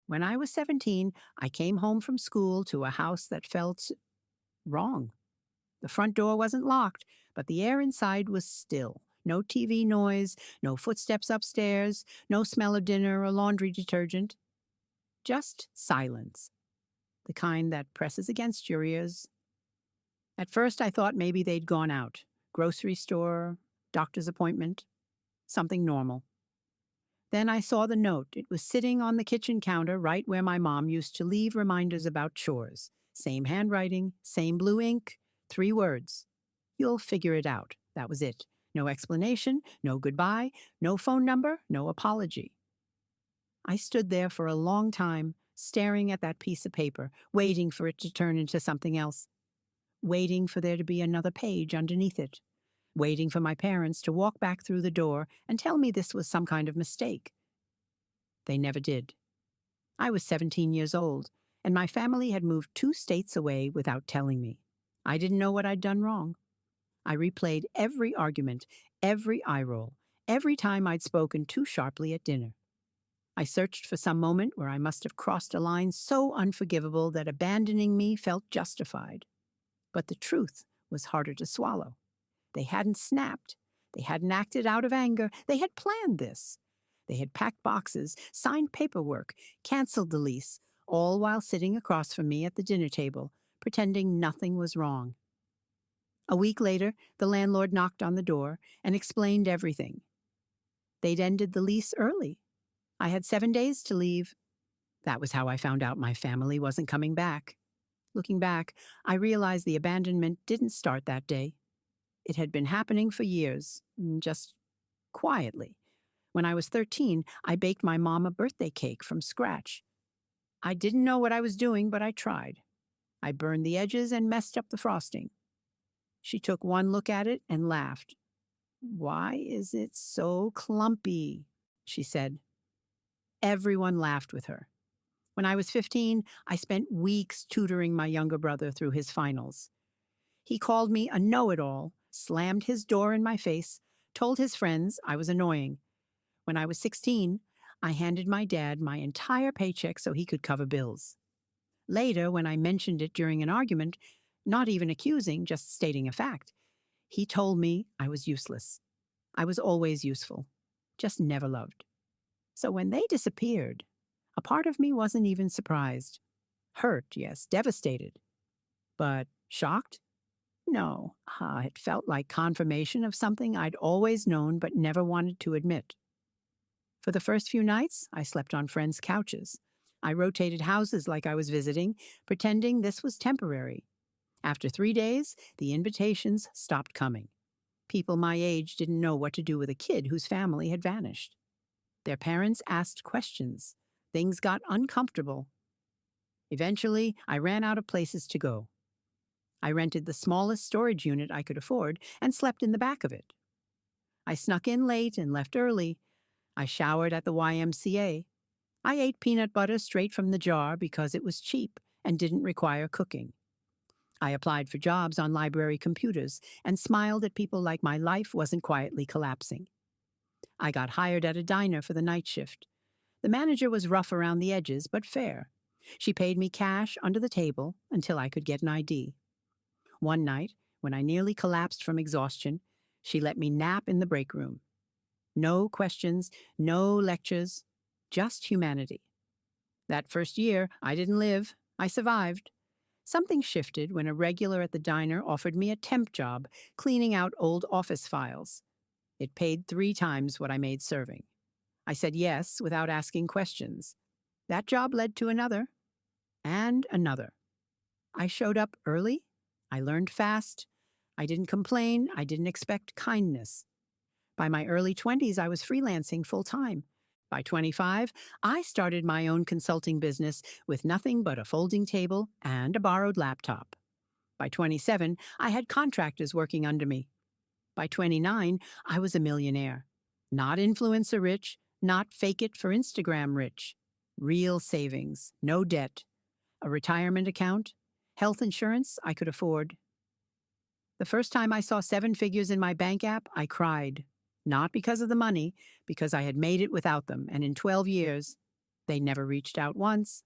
When I was 17, I came home from school to a house that felt wrong. The front door wasn't locked, but the air inside was still. No TV noise, no footsteps upstairs, no smell of dinner or laundry detergent. Just silence, the kind that presses against your ears. At first, I thought maybe they'd gone out. Grocery store, doctor's appointment, something normal. Then I saw the note. It was sitting on the kitchen counter right where my mom used to leave reminders about chores. Same handwriting, same blue ink, 3 words. You'll figure it out. That was it. No explanation, no goodbye, no phone number, no apology. I stood there for a long time, staring at that piece of paper, waiting for it to turn into something else, waiting for there to be another page underneath it, waiting for my parents to walk back through the door and tell me this was some kind of mistake. They never did. I was 17 years old, and my family had moved 2 states away without telling me. I didn't know what I'd done wrong. I replayed every argument, every eye roll, every time I'd spoken too sharply at dinner. I searched for some moment where I must have crossed a line so unforgivable that abandoning me felt justified. But the truth was harder to swallow. They hadn't snapped. They hadn't acted out of anger. They had planned this. They had packed boxes, signed paperwork, canceled the lease, all while sitting across from me at the dinner table, pretending nothing was wrong. A week later, the landlord knocked on the door and explained everything. They'd ended the lease early. I had 7 days to leave. That was how I found out my family wasn't coming back. Looking back, I realized the abandonment didn't start that day. It had been happening for years, just quietly. When I was 13, I baked my mom a birthday cake from scratch. I didn't know what I was doing, but I tried. I burned the edges and messed up the frosting. She took one look at it and laughed. "Why is it so clumpy?" she said. Everyone laughed with her. When I was 15, I spent weeks tutoring my younger brother through his finals. He called me a know-it-all, slammed his door in my face, told his friends I was annoying. When I was 16, I handed my dad my entire paycheck so he could cover bills. Later, when I mentioned it during an argument, not even accusing, just stating a fact, he told me I was useless. I was always useful, just never loved. So when they disappeared, a part of me wasn't even surprised. Hurt, yes, devastated. But shocked? No. It felt like confirmation of something I'd always known but never wanted to admit. For the first few nights, I slept on friends' couches. I rotated houses like I was visiting, pretending this was temporary. After 3 days, the invitations stopped coming. People my age didn't know what to do with a kid whose family had vanished. Their parents asked questions. Things got uncomfortable. Eventually, I ran out of places to go. I rented the smallest storage unit I could afford and slept in the back of it. I snuck in late and left early. I showered at the YMCA. I ate peanut butter straight from the jar because it was cheap and didn't require cooking. I applied for jobs on library computers and smiled at people like my life wasn't quietly collapsing. I got hired at a diner for the night shift. The manager was rough around the edges, but fair. She paid me cash under the table until I could get an ID. One night, when I nearly collapsed from exhaustion, she let me nap in the break room. No questions, no lectures, just humanity. That first year, I didn't live. I survived. Something shifted when a regular at the diner offered me a temp job, cleaning out old office files. It paid 3 times what I made serving. I said yes without asking questions. That job led to another, and another. I showed up early. I learned fast. I didn't complain. I didn't expect kindness. By my early 20s, I was freelancing full-time. By 25, I started my own consulting business with nothing but a folding table and a borrowed laptop. By 27, I had contractors working under me. By 29, I was a millionaire. Not influencer rich, not fake it for Instagram rich. Real savings, no debt, a retirement account, health insurance I could afford. The first time I saw 7 figures in my bank app, I cried. Not because of the money, because I had made it without them, and in 12 years, They never reached out once.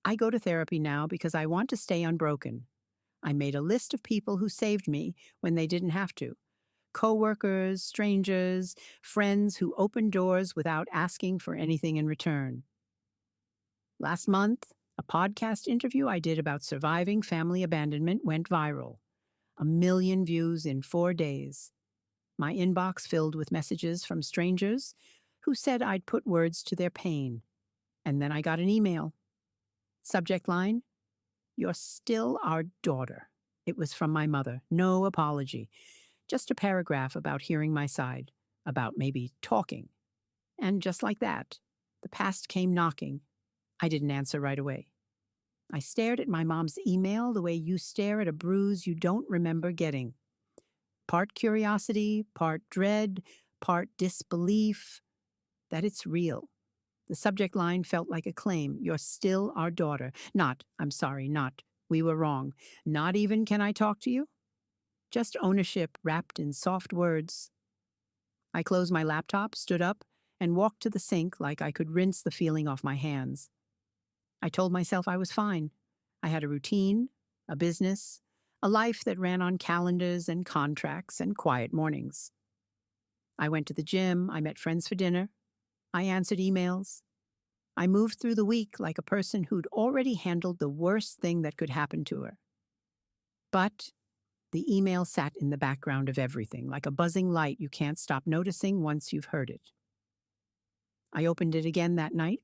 I go to therapy now because I want to stay unbroken. I made a list of people who saved me when they didn't have to. Coworkers, strangers, friends who opened doors without asking for anything in return. Last month, a podcast interview I did about surviving family abandonment went viral. 1 million views in 4 days. My inbox filled with messages from strangers who said I'd put words to their pain. And then I got an email. Subject line, "You're still our daughter." It was from my mother. No apology. Just a paragraph about hearing my side, about maybe talking. And just like that, the past came knocking. I didn't answer right away. I stared at my mom's email the way you stare at a bruise you don't remember getting. Part curiosity, part dread, part disbelief that it's real. The subject line felt like a claim. "You're still our daughter." Not, "I'm sorry," not, "We were wrong." Not even, "Can I talk to you?" Just ownership wrapped in soft words. I closed my laptop, stood up, and walked to the sink like I could rinse the feeling off my hands. I told myself I was fine. I had a routine, a business, a life that ran on calendars and contracts and quiet mornings. I went to the gym, I met friends for dinner, I answered emails. I moved through the week like a person who'd already handled the worst thing that could happen to her. But the email sat in the background of everything, like a buzzing light you can't stop noticing once you've heard it. I opened it again that night.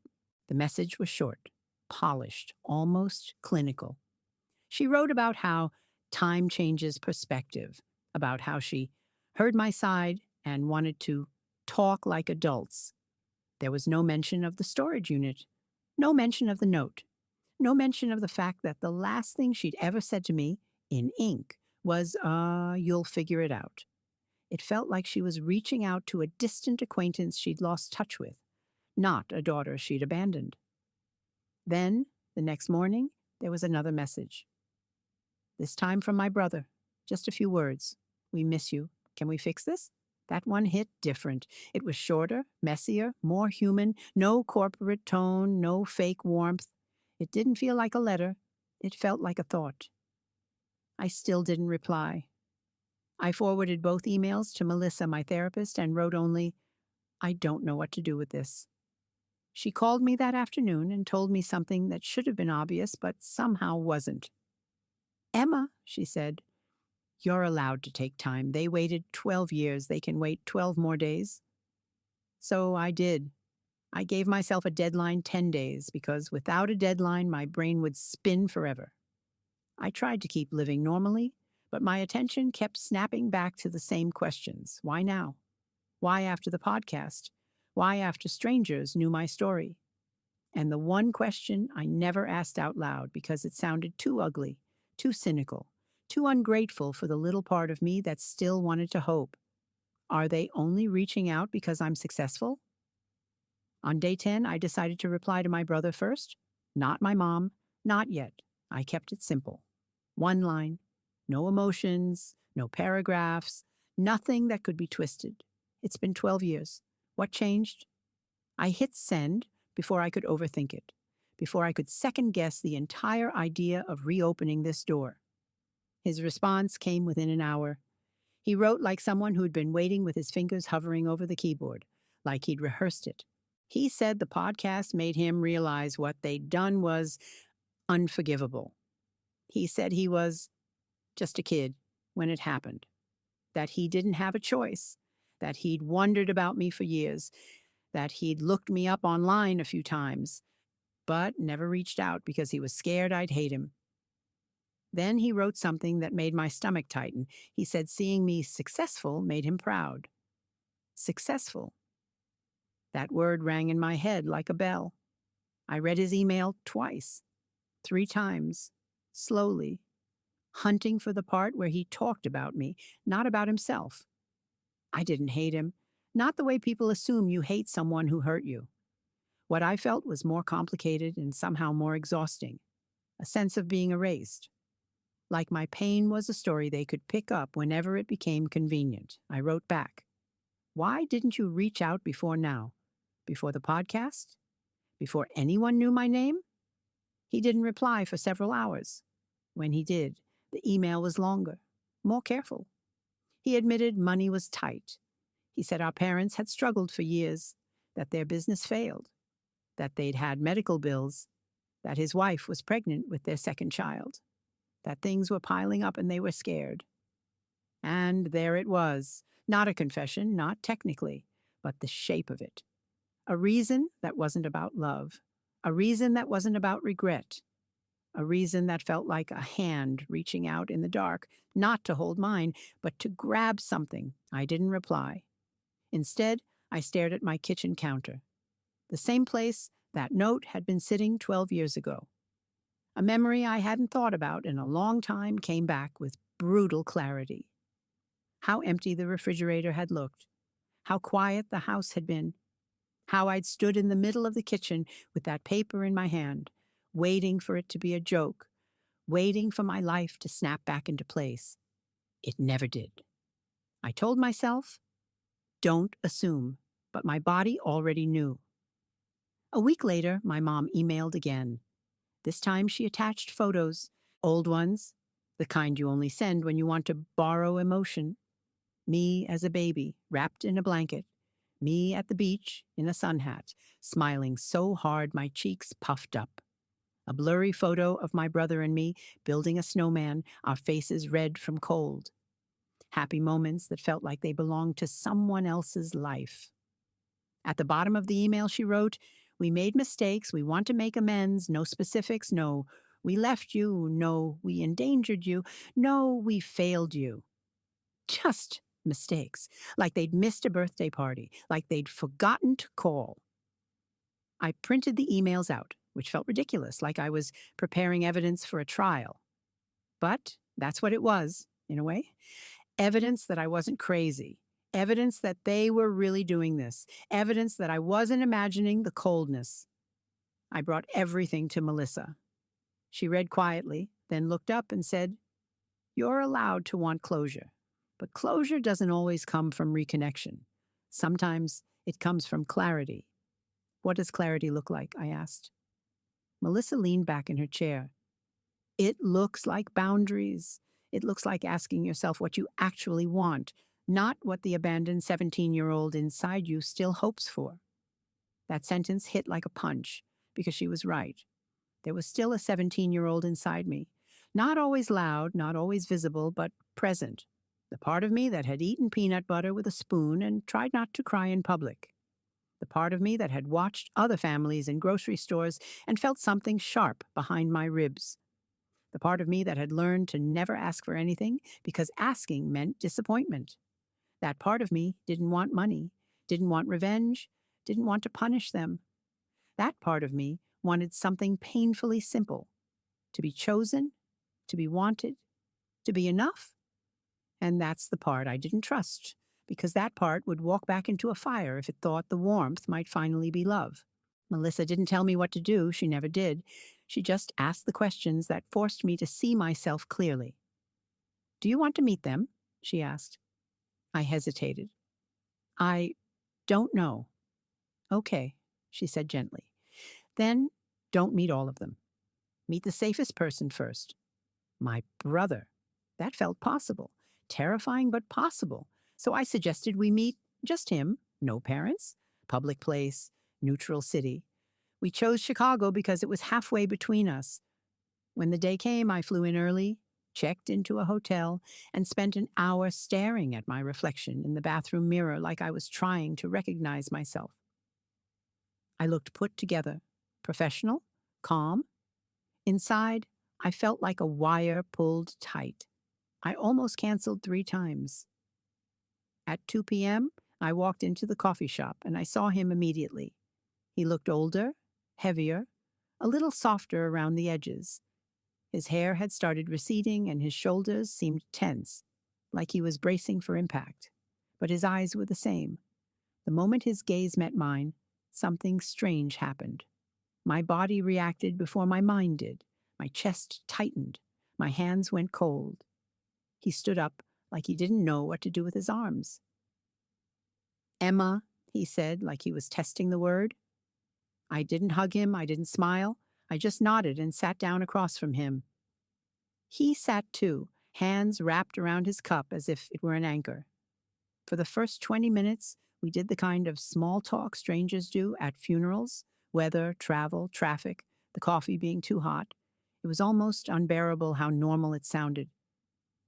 The message was short, polished, almost clinical. She wrote about how time changes perspective, about how she heard my side and wanted to talk like adults. There was no mention of the storage unit, no mention of the note, no mention of the fact that the last thing she'd ever said to me, in ink, was, "You'll figure it out." It felt like she was reaching out to a distant acquaintance she'd lost touch with, not a daughter she'd abandoned. Then, the next morning, there was another message. This time from my brother. Just a few words. "We miss you. Can we fix this?" That one hit different. It was shorter, messier, more human, no corporate tone, no fake warmth. It didn't feel like a letter. It felt like a thought. I still didn't reply. I forwarded both emails to Melissa, my therapist, and wrote only, "I don't know what to do with this." She called me that afternoon and told me something that should have been obvious, but somehow wasn't. "Emma," she said, "you're allowed to take time. They waited 12 years. They can wait 12 more days." So I did. I gave myself a deadline 10 days because without a deadline, my brain would spin forever. I tried to keep living normally, but my attention kept snapping back to the same questions. Why now? Why after the podcast? Why after strangers knew my story? And the one question I never asked out loud because it sounded too ugly, too cynical, too ungrateful for the little part of me that still wanted to hope. Are they only reaching out because I'm successful? On day 10, I decided to reply to my brother first. Not my mom. Not yet. I kept it simple. One line. No emotions, no paragraphs, nothing that could be twisted. It's been 12 years. What changed? I hit send before I could overthink it, before I could second guess the entire idea of reopening this door. His response came within an hour. He wrote like someone who'd been waiting with his fingers hovering over the keyboard, like he'd rehearsed it. He said the podcast made him realize what they'd done was unforgivable. He said he was just a kid when it happened, that he didn't have a choice, that he'd wondered about me for years, that he'd looked me up online a few times, but never reached out because he was scared I'd hate him. Then he wrote something that made my stomach tighten. He said seeing me successful made him proud. Successful. That word rang in my head like a bell. I read his email twice, 3 times, slowly, hunting for the part where he talked about me, not about himself. I didn't hate him, not the way people assume you hate someone who hurt you. What I felt was more complicated and somehow more exhausting, a sense of being erased. Like my pain was a story they could pick up whenever it became convenient. I wrote back, "Why didn't you reach out before now? Before the podcast? Before anyone knew my name, he didn't reply for several hours. When he did, the email was longer, more careful. He admitted money was tight. He said our parents had struggled for years, that their business failed, that they'd had medical bills, that his wife was pregnant with their second child, that things were piling up and they were scared. And there it was, not a confession, not technically, but the shape of it. A reason that wasn't about love, a reason that wasn't about regret, a reason that felt like a hand reaching out in the dark, not to hold mine, but to grab something. I didn't reply. Instead, I stared at my kitchen counter, the same place that note had been sitting 12 years ago. A memory I hadn't thought about in a long time came back with brutal clarity. How empty the refrigerator had looked, how quiet the house had been, how I'd stood in the middle of the kitchen with that paper in my hand, waiting for it to be a joke, waiting for my life to snap back into place. It never did. I told myself, don't assume, but my body already knew. A week later, my mom emailed again. This time she attached photos, old ones, the kind you only send when you want to borrow emotion. Me as a baby, wrapped in a blanket. Me at the beach, in a sun hat, smiling so hard my cheeks puffed up. A blurry photo of my brother and me building a snowman, our faces red from cold. Happy moments that felt like they belonged to someone else's life. At the bottom of the email she wrote, "We made mistakes, we want to make amends, no specifics, no, we left you, no, we endangered you, no, we failed you." Just mistakes, like they'd missed a birthday party, like they'd forgotten to call. I printed the emails out, which felt ridiculous, like I was preparing evidence for a trial. But that's what it was, in a way. Evidence that I wasn't crazy. Evidence that they were really doing this. Evidence that I wasn't imagining the coldness. I brought everything to Melissa. She read quietly, then looked up and said, "You're allowed to want closure, but closure doesn't always come from reconnection. Sometimes it comes from clarity." "What does clarity look like?" I asked. Melissa leaned back in her chair. "It looks like boundaries. It looks like asking yourself what you actually want, not what the abandoned 17-year-old inside you still hopes for." That sentence hit like a punch, because she was right. There was still a 17-year-old inside me. Not always loud, not always visible, but present. The part of me that had eaten peanut butter with a spoon and tried not to cry in public. The part of me that had watched other families in grocery stores and felt something sharp behind my ribs. The part of me that had learned to never ask for anything because asking meant disappointment. That part of me didn't want money, didn't want revenge, didn't want to punish them. That part of me wanted something painfully simple: to be chosen, to be wanted, to be enough. And that's the part I didn't trust, because that part would walk back into a fire if it thought the warmth might finally be love. Melissa didn't tell me what to do, she never did. She just asked the questions that forced me to see myself clearly. "Do you want to meet them?" she asked. I hesitated. "I don't know." "Okay," she said gently. "Then don't meet all of them. Meet the safest person first." My brother. That felt possible. Terrifying, but possible. So I suggested we meet just him, no parents, public place, neutral city. We chose Chicago because it was halfway between us. When the day came, I flew in early, checked into a hotel, and spent an hour staring at my reflection in the bathroom mirror like I was trying to recognize myself. I looked put together, professional, calm. Inside, I felt like a wire pulled tight. I almost canceled 3 times. At 2 p.m., I walked into the coffee shop and I saw him immediately. He looked older, heavier, a little softer around the edges. His hair had started receding and his shoulders seemed tense, like he was bracing for impact. But his eyes were the same. The moment his gaze met mine, something strange happened. My body reacted before my mind did. My chest tightened. My hands went cold. He stood up like he didn't know what to do with his arms. "Emma," he said, like he was testing the word. I didn't hug him, I didn't smile. I just nodded and sat down across from him. He sat too, hands wrapped around his cup as if it were an anchor. For the first 20 minutes, we did the kind of small talk strangers do at funerals: weather, travel, traffic, the coffee being too hot. It was almost unbearable how normal it sounded.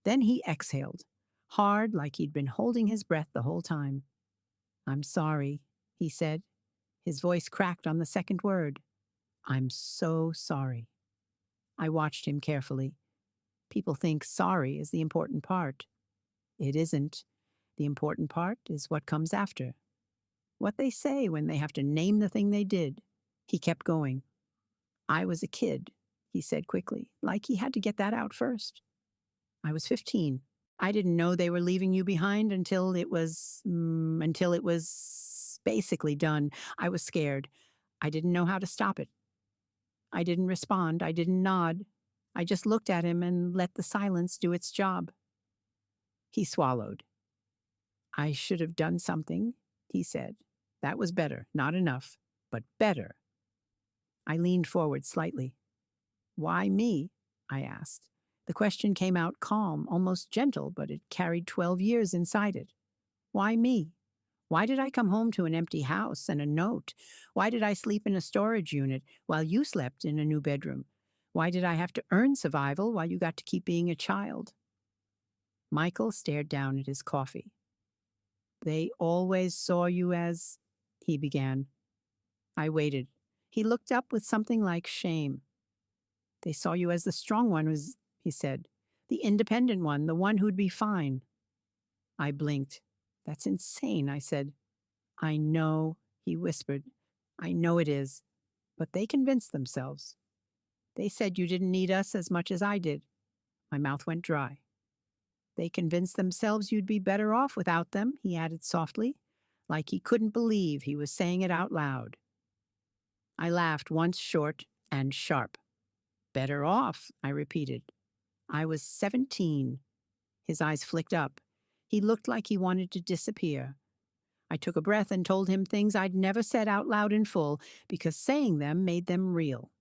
Then he exhaled, hard, like he'd been holding his breath the whole time. "I'm sorry," he said. His voice cracked on the second word. "I'm so sorry." I watched him carefully. People think sorry is the important part. It isn't. The important part is what comes after. What they say when they have to name the thing they did. He kept going. "I was a kid," he said quickly, like he had to get that out first. "I was 15. I didn't know they were leaving you behind until it was basically done. I was scared. I didn't know how to stop it. I didn't respond. I didn't nod. I just looked at him and let the silence do its job." He swallowed. "I should have done something," he said. "That was better. Not enough, but better." I leaned forward slightly. "Why me?" I asked. The question came out calm, almost gentle, but it carried 12 years inside it. Why me? Why did I come home to an empty house and a note? Why did I sleep in a storage unit while you slept in a new bedroom? Why did I have to earn survival while you got to keep being a child? Michael stared down at his coffee. "They always saw you as—" he began. I waited. He looked up with something like shame. "They saw you as the strong one, he said. "The independent one, the one who'd be fine." I blinked. "That's insane," I said. "I know," he whispered. "I know it is. But they convinced themselves. They said you didn't need us as much as I did." My mouth went dry. "They convinced themselves you'd be better off without them," he added softly, like he couldn't believe he was saying it out loud. I laughed once short and sharp. "Better off," I repeated. "I was 17. His eyes flicked up. He looked like he wanted to disappear. I took a breath and told him things I'd never said out loud in full, because saying them made them real.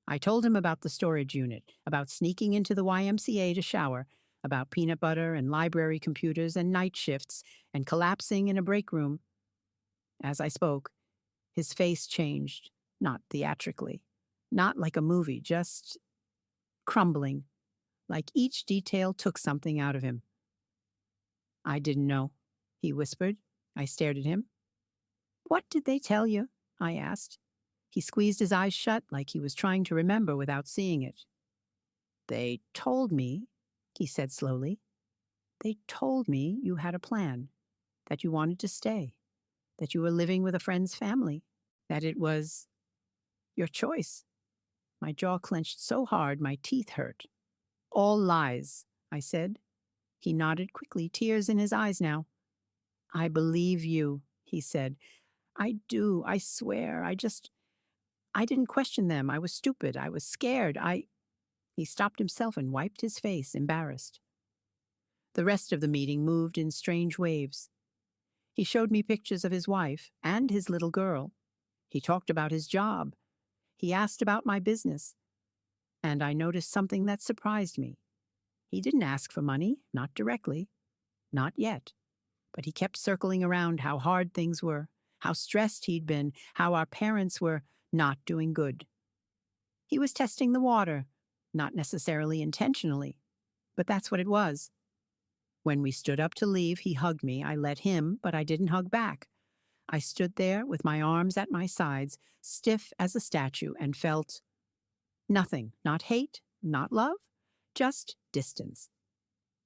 I told him about the storage unit, about sneaking into the YMCA to shower, about peanut butter and library computers and night shifts and collapsing in a break room. As I spoke, his face changed, not theatrically, not like a movie, just crumbling, like each detail took something out of him. "I didn't know," he whispered. I stared at him. "What did they tell you?" I asked. He squeezed his eyes shut like he was trying to remember without seeing it. "They told me," he said slowly, "they told me you had a plan, that you wanted to stay, that you were living with a friend's family, that it was your choice." My jaw clenched so hard my teeth hurt. "All lies," I said. He nodded quickly, tears in his eyes now. "I believe you," he said. "I do, I swear. I didn't question them. I was stupid. I was scared. He stopped himself and wiped his face, embarrassed. The rest of the meeting moved in strange waves. He showed me pictures of his wife and his little girl. He talked about his job. He asked about my business. And I noticed something that surprised me. He didn't ask for money, not directly, not yet. But he kept circling around how hard things were, how stressed he'd been, how our parents were not doing good. He was testing the water, not necessarily intentionally, but that's what it was. When we stood up to leave, he hugged me. I let him, but I didn't hug back. I stood there with my arms at my sides, stiff as a statue, and felt nothing. Not hate, not love, just distance.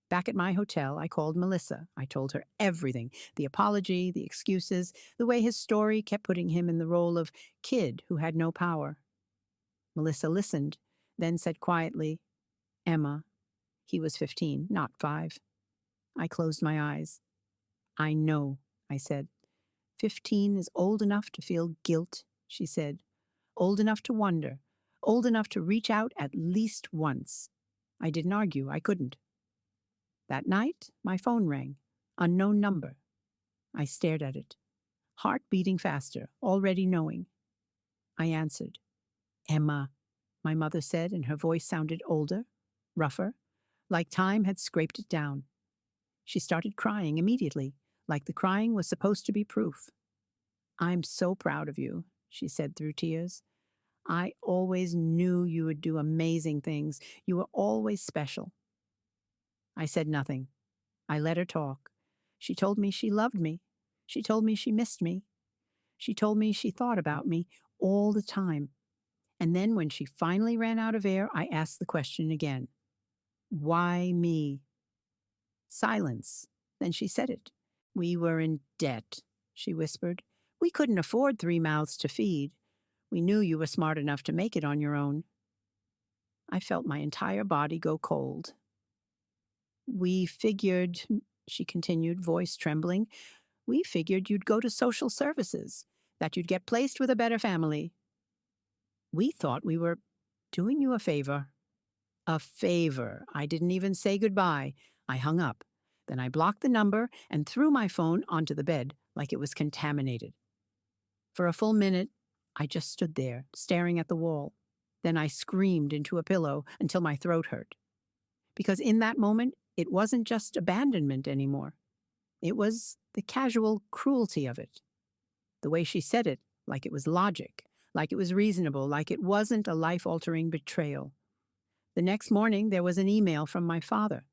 Back at my hotel, I called Melissa. I told her everything: the apology, the excuses, the way his story kept putting him in the role of kid who had no power. Melissa listened, then said quietly, "Emma, he was 15, not 5. I closed my eyes. "I know," I said. "15 is old enough to feel guilt," she said. "Old enough to wonder. Old enough to reach out at least once." I didn't argue. I couldn't. That night, my phone rang. Unknown number. I stared at it. Heart beating faster, already knowing. I answered. Emma, my mother said, and her voice sounded older, rougher, like time had scraped it down. She started crying immediately, like the crying was supposed to be proof. I'm so proud of you, she said through tears. I always knew you would do amazing things. You were always special. I said nothing. I let her talk. She told me she loved me. She told me she missed me. She told me she thought about me all the time. And then when she finally ran out of air, I asked the question again. Why me? Silence. Then she said it. We were in debt, she whispered. We couldn't afford 3 mouths to feed. We knew you were smart enough to make it on your own. I felt my entire body go cold. We figured, she continued, voice trembling, we figured you'd go to social services, that you'd get placed with a better family. We thought we were doing you a favor. A favor. I didn't even say goodbye. I hung up. Then I blocked the number and threw my phone onto the bed like it was contaminated. For a full minute, I just stood there, staring at the wall. Then I screamed into a pillow until my throat hurt. Because in that moment, it wasn't just abandonment anymore. It was the casual cruelty of it. The way she said it, like it was logic, like it was reasonable, like it wasn't a life-altering betrayal. The next morning, there was an email from my father.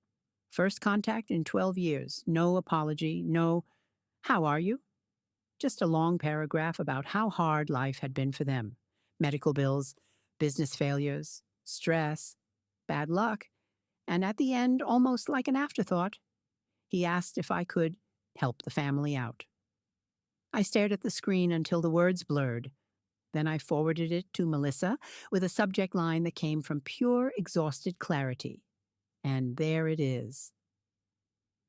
First contact in 12 years. No apology, no, how are you? Just a long paragraph about how hard life had been for them. Medical bills, business failures, stress, bad luck. And at the end, almost like an afterthought, he asked if I could help the family out. I stared at the screen until the words blurred. Then I forwarded it to Melissa with a subject line that came from pure, exhausted clarity. And there it is.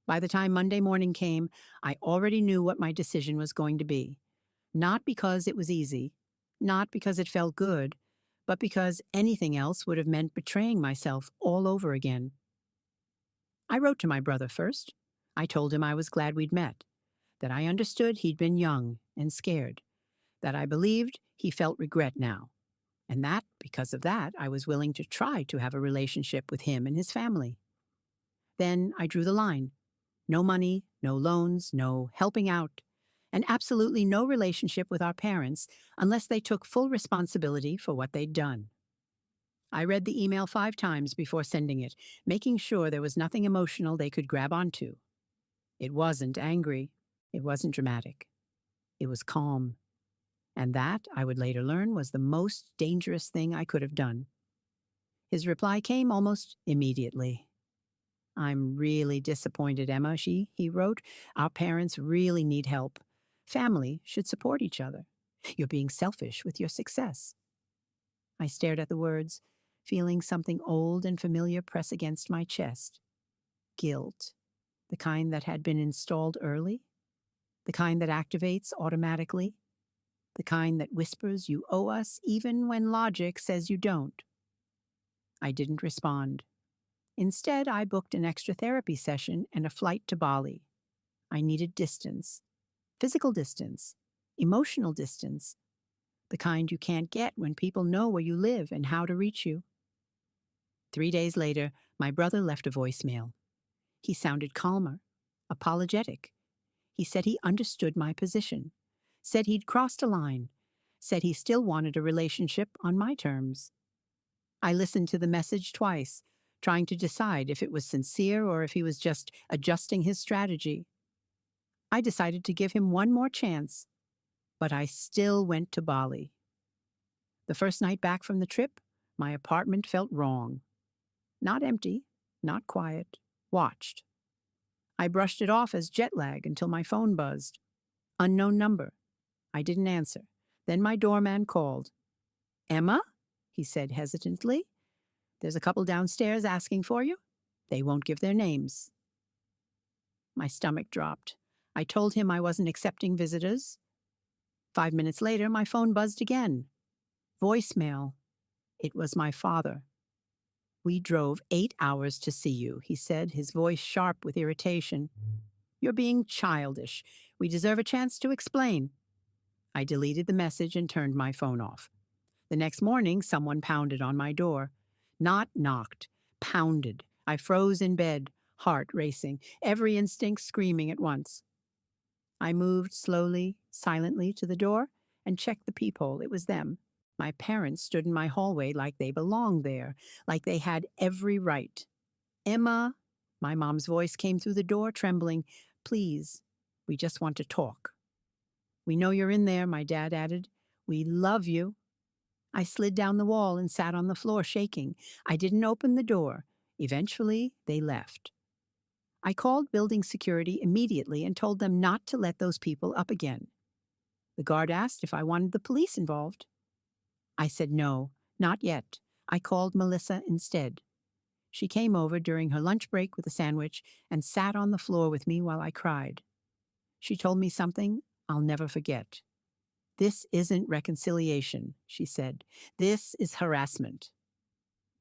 By the time Monday morning came, I already knew what my decision was going to be. Not because it was easy, not because it felt good, but because anything else would have meant betraying myself all over again. I wrote to my brother first. I told him I was glad we'd met, that I understood he'd been young and scared, that I believed he felt regret now, and that, because of that, I was willing to try to have a relationship with him and his family. Then I drew the line. No money, no loans, no helping out, and absolutely no relationship with our parents unless they took full responsibility for what they'd done. I read the email 5 times before sending it, making sure there was nothing emotional they could grab onto. It wasn't angry. It wasn't dramatic. It was calm. And that, I would later learn, was the most dangerous thing I could have done. His reply came almost immediately. I'm really disappointed, Emma, he wrote. Our parents really need help. Family should support each other. You're being selfish with your success. I stared at the words, feeling something old and familiar press against my chest. Guilt. The kind that had been installed early. The kind that activates automatically. The kind that whispers you owe us even when logic says you don't. I didn't respond. Instead, I booked an extra therapy session and a flight to Bali. I needed distance. Physical distance. Emotional distance. The kind you can't get when people know where you live and how to reach you. 3 days later, my brother left a voicemail. He sounded calmer, apologetic. He said he understood my position, said he'd crossed a line, said he still wanted a relationship on my terms. I listened to the message twice, trying to decide if it was sincere or if he was just adjusting his strategy. I decided to give him one more chance, but I still went to Bali. The first night back from the trip, my apartment felt wrong. Not empty, not quiet, watched. I brushed it off as jet lag until my phone buzzed. Unknown number. I didn't answer. Then my doorman called. Emma? He said hesitantly. There's a couple downstairs asking for you. They won't give their names. My stomach dropped. I told him I wasn't accepting visitors. 5 minutes later, my phone buzzed again. Voicemail. It was my father. We drove 8 hours to see you, he said, his voice sharp with irritation. You're being childish. We deserve a chance to explain. I deleted the message and turned my phone off. The next morning, someone pounded on my door. Not knocked, pounded. I froze in bed, heart racing, every instinct screaming at once. I moved slowly, silently to the door and checked the peephole. It was them. My parents stood in my hallway like they belonged there, like they had every right. Emma, my mom's voice came through the door, trembling. Please, we just want to talk. We know you're in there, my dad added. We love you. I slid down the wall and sat on the floor, shaking. I didn't open the door. Eventually, they left. I called building security immediately and told them not to let those people up again. The guard asked if I wanted the police involved. I said no, not yet. I called Melissa instead. She came over during her lunch break with a sandwich and sat on the floor with me while I cried. She told me something I'll never forget. This isn't reconciliation, she said. This is harassment.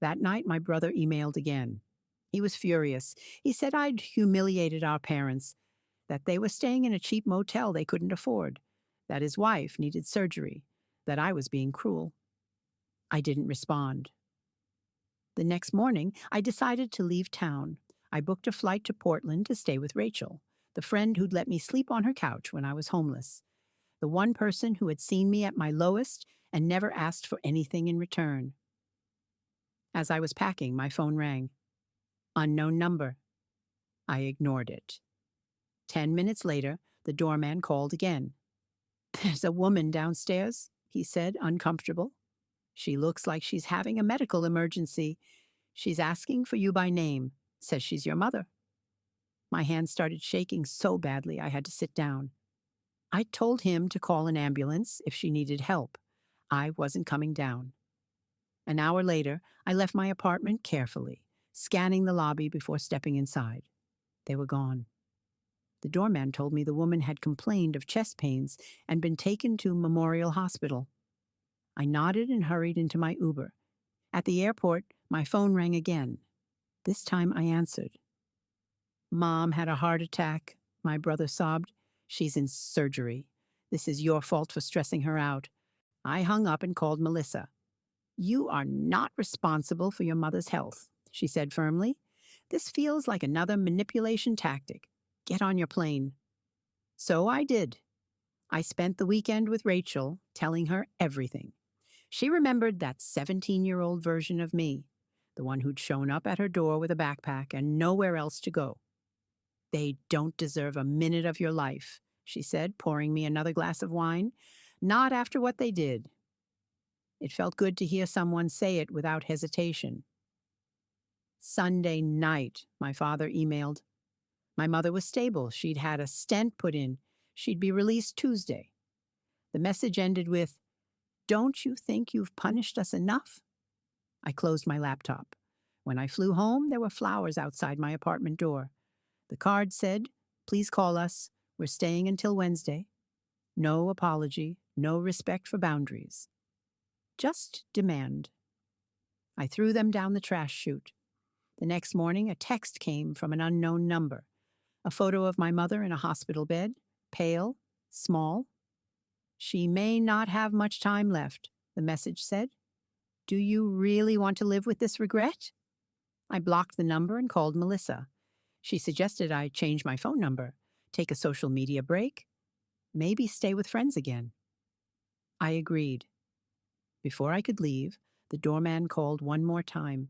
That night, my brother emailed again. He was furious. He said I'd humiliated our parents, that they were staying in a cheap motel they couldn't afford, that his wife needed surgery, that I was being cruel. I didn't respond. The next morning, I decided to leave town. I booked a flight to Portland to stay with Rachel, the friend who'd let me sleep on her couch when I was homeless, the one person who had seen me at my lowest and never asked for anything in return. As I was packing, my phone rang. Unknown number. I ignored it. 10 minutes later, the doorman called again. There's a woman downstairs, he said, uncomfortable. She looks like she's having a medical emergency. She's asking for you by name, says she's your mother. My hand started shaking so badly I had to sit down. I told him to call an ambulance if she needed help. I wasn't coming down. An hour later, I left my apartment carefully, scanning the lobby before stepping inside. They were gone. The doorman told me the woman had complained of chest pains and been taken to Memorial Hospital. I nodded and hurried into my Uber. At the airport, my phone rang again. This time I answered. Mom had a heart attack, my brother sobbed. She's in surgery. This is your fault for stressing her out. I hung up and called Melissa. You are not responsible for your mother's health, she said firmly. This feels like another manipulation tactic. Get on your plane. So I did. I spent the weekend with Rachel, telling her everything. She remembered that 17-year-old version of me, the one who'd shown up at her door with a backpack and nowhere else to go. They don't deserve a minute of your life, she said, pouring me another glass of wine. Not after what they did. It felt good to hear someone say it without hesitation. Sunday night, my father emailed. My mother was stable. She'd had a stent put in. She'd be released Tuesday. The message ended with, Don't you think you've punished us enough? I closed my laptop. When I flew home, there were flowers outside my apartment door. The card said, Please call us. We're staying until Wednesday. No apology, no respect for boundaries. Just demand. I threw them down the trash chute. The next morning, a text came from an unknown number. A photo of my mother in a hospital bed, pale, small. She may not have much time left, the message said. Do you really want to live with this regret? I blocked the number and called Melissa. She suggested I change my phone number, take a social media break, maybe stay with friends again. I agreed. Before I could leave, the doorman called one more time.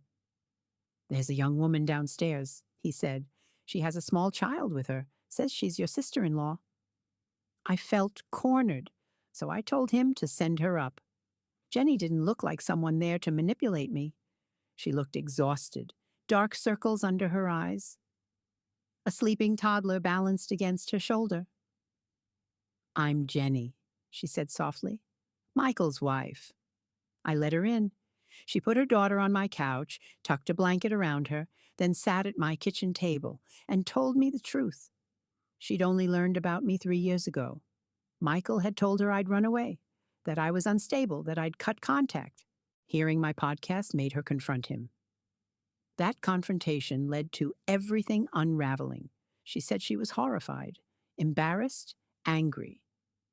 There's a young woman downstairs, he said. She has a small child with her, says she's your sister-in-law. I felt cornered, so I told him to send her up. Jenny didn't look like someone there to manipulate me. She looked exhausted, dark circles under her eyes. A sleeping toddler balanced against her shoulder. I'm Jenny, she said softly. Michael's wife. I let her in. She put her daughter on my couch, tucked a blanket around her, then sat at my kitchen table and told me the truth. She'd only learned about me 3 years ago. Michael had told her I'd run away, that I was unstable, that I'd cut contact. Hearing my podcast made her confront him. That confrontation led to everything unraveling. She said she was horrified, embarrassed, angry.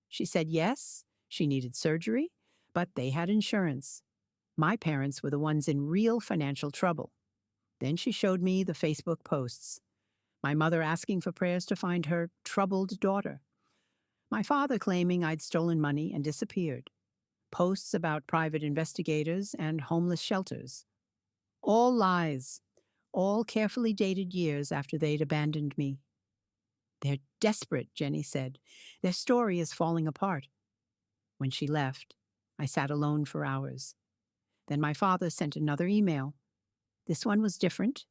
She said yes, she needed surgery, But they had insurance. My parents were the ones in real financial trouble. Then she showed me the Facebook posts. My mother asking for prayers to find her troubled daughter. My father claiming I'd stolen money and disappeared. Posts about private investigators and homeless shelters. All lies, all carefully dated years after they'd abandoned me. They're desperate, Jenny said. Their story is falling apart. When she left, I sat alone for hours. Then my father sent another email. This one was different,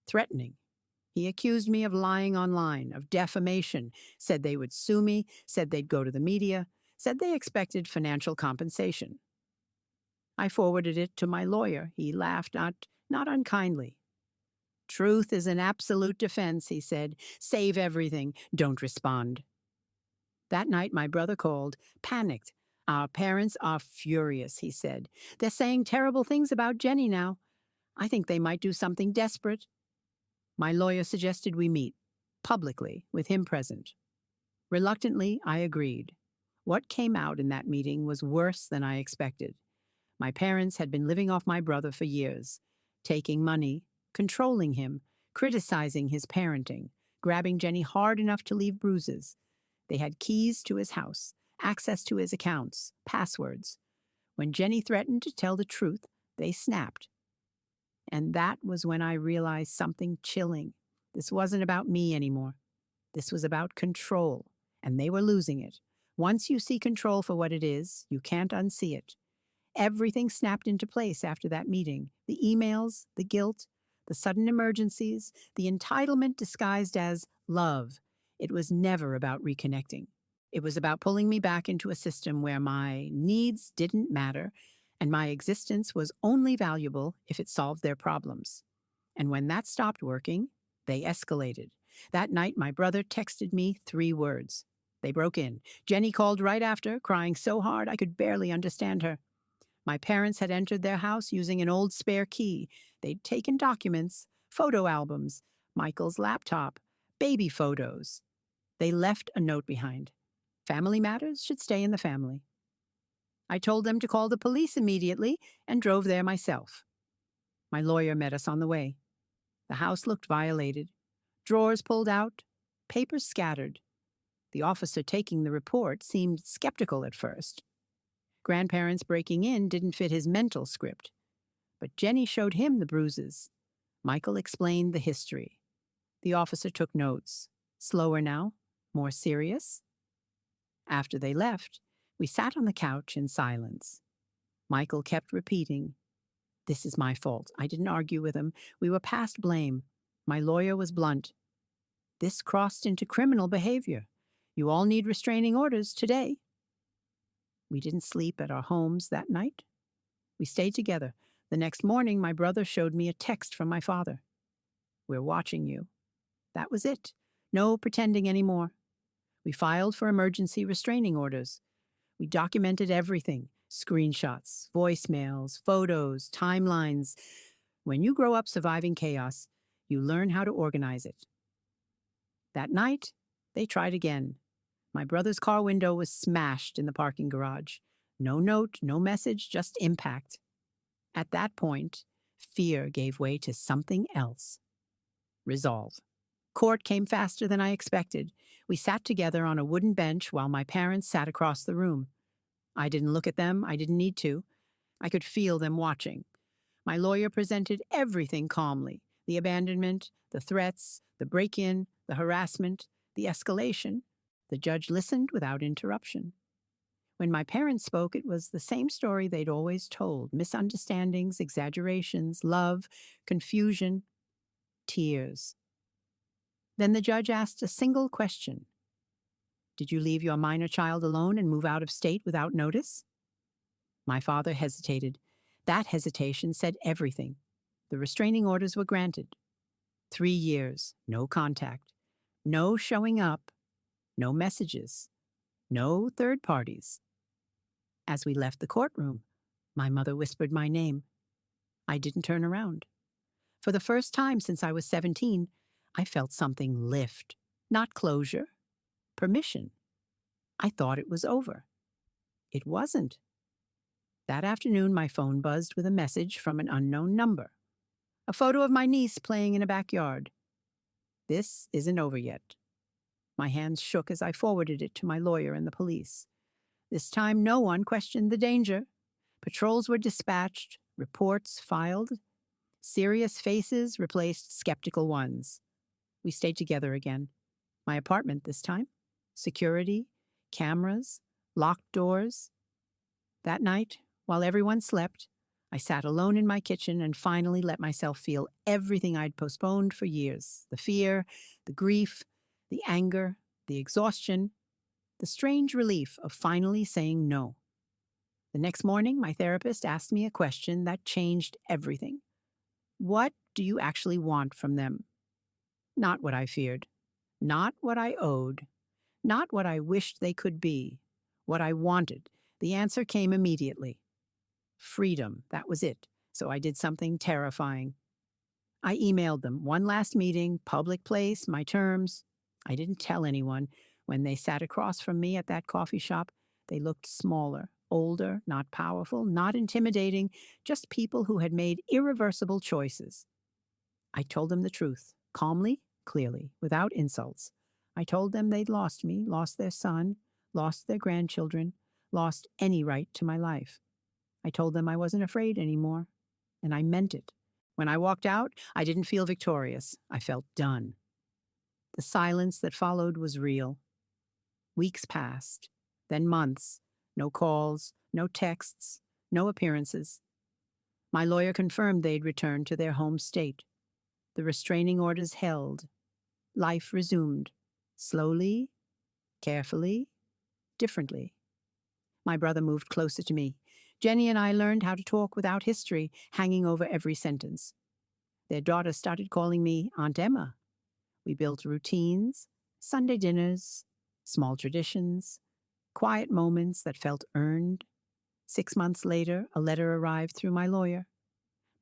threatening. He accused me of lying online, of defamation, said they would sue me, said they'd go to the media, said they expected financial compensation. I forwarded it to my lawyer. He laughed, not unkindly. Truth is an absolute defense, he said. Save everything. Don't respond. That night my brother called, panicked. Our parents are furious, he said. They're saying terrible things about Jenny now. I think they might do something desperate. My lawyer suggested we meet, publicly, with him present. Reluctantly, I agreed. What came out in that meeting was worse than I expected. My parents had been living off my brother for years, taking money, controlling him, criticizing his parenting, grabbing Jenny hard enough to leave bruises. They had keys to his house, access to his accounts, passwords. When Jenny threatened to tell the truth, they snapped. And that was when I realized something chilling. This wasn't about me anymore. This was about control, and they were losing it. Once you see control for what it is, you can't unsee it. Everything snapped into place after that meeting. The emails, the guilt, the sudden emergencies, the entitlement disguised as love. It was never about reconnecting. It was about pulling me back into a system where my needs didn't matter and my existence was only valuable if it solved their problems. And when that stopped working, they escalated. That night, my brother texted me 3 words. They broke in. Jenny called right after, crying so hard I could barely understand her. My parents had entered their house using an old spare key. They'd taken documents, photo albums, Michael's laptop, baby photos. They left a note behind. Family matters should stay in the family. I told them to call the police immediately and drove there myself. My lawyer met us on the way. The house looked violated. Drawers pulled out, papers scattered. The officer taking the report seemed skeptical at first. Grandparents breaking in didn't fit his mental script. But Jenny showed him the bruises. Michael explained the history. The officer took notes. Slower now, more serious. After they left, we sat on the couch in silence. Michael kept repeating, "This is my fault. I didn't argue with him. We were past blame." My lawyer was blunt. "This crossed into criminal behavior. You all need restraining orders today." We didn't sleep at our homes that night. We stayed together. The next morning, my brother showed me a text from my father. "We're watching you." That was it. No pretending anymore. We filed for emergency restraining orders. We documented everything: screenshots, voicemails, photos, timelines. When you grow up surviving chaos, you learn how to organize it. That night, they tried again. My brother's car window was smashed in the parking garage. No note, no message, just impact. At that point, fear gave way to something else. Resolve. Court came faster than I expected. We sat together on a wooden bench while my parents sat across the room. I didn't look at them. I didn't need to. I could feel them watching. My lawyer presented everything calmly: the abandonment, the threats, the break-in, the harassment, the escalation. The judge listened without interruption. When my parents spoke, it was the same story they'd always told: misunderstandings, exaggerations, love, confusion, tears. Then the judge asked a single question. "Did you leave your minor child alone and move out of state without notice?" My father hesitated. That hesitation said everything. The restraining orders were granted. 3 years, no contact, no showing up, no messages, no third parties. As we left the courtroom, my mother whispered my name. I didn't turn around. For the first time since I was 17, I felt something lift. Not closure, permission. I thought it was over. It wasn't. That afternoon, my phone buzzed with a message from an unknown number. A photo of my niece playing in a backyard. This isn't over yet. My hands shook as I forwarded it to my lawyer and the police. This time, no one questioned the danger. Patrols were dispatched, reports filed. Serious faces replaced skeptical ones. We stayed together again. My apartment this time. Security, cameras, locked doors. That night, while everyone slept, I sat alone in my kitchen and finally let myself feel everything I'd postponed for years: the fear, the grief, the anger, the exhaustion, the strange relief of finally saying no. The next morning, my therapist asked me a question that changed everything. What do you actually want from them? Not what I feared, not what I owed, not what I wished they could be, what I wanted. The answer came immediately. Freedom, that was it. So I did something terrifying. I emailed them one last meeting, public place, my terms. I didn't tell anyone. When they sat across from me at that coffee shop, they looked smaller, older, not powerful, not intimidating, just people who had made irreversible choices. I told them the truth, calmly, clearly, without insults. I told them they'd lost me, lost their son, lost their grandchildren, lost any right to my life. I told them I wasn't afraid anymore, and I meant it. When I walked out, I didn't feel victorious. I felt done. The silence that followed was real. Weeks passed, then months. No calls, no texts, no appearances. My lawyer confirmed they'd returned to their home state. The restraining orders held. Life resumed. Slowly, carefully, differently. My brother moved closer to me. Jenny and I learned how to talk without history hanging over every sentence. Their daughter started calling me Aunt Emma. We built routines, Sunday dinners, small traditions, quiet moments that felt earned. 6 months later, a letter arrived through my lawyer.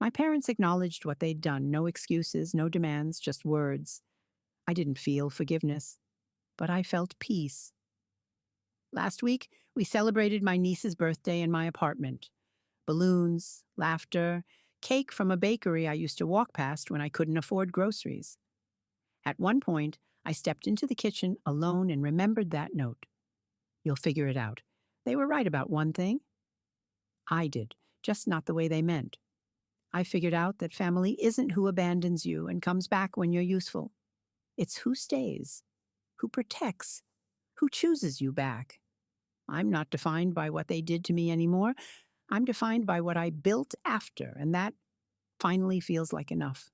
My parents acknowledged what they'd done. No excuses, no demands, just words. I didn't feel forgiveness, but I felt peace. Last week, we celebrated my niece's birthday in my apartment. Balloons, laughter, cake from a bakery I used to walk past when I couldn't afford groceries. At one point, I stepped into the kitchen alone and remembered that note. You'll figure it out. They were right about one thing. I did, just not the way they meant. I figured out that family isn't who abandons you and comes back when you're useful. It's who stays, who protects, who chooses you back. I'm not defined by what they did to me anymore. I'm defined by what I built after, and that finally feels like enough.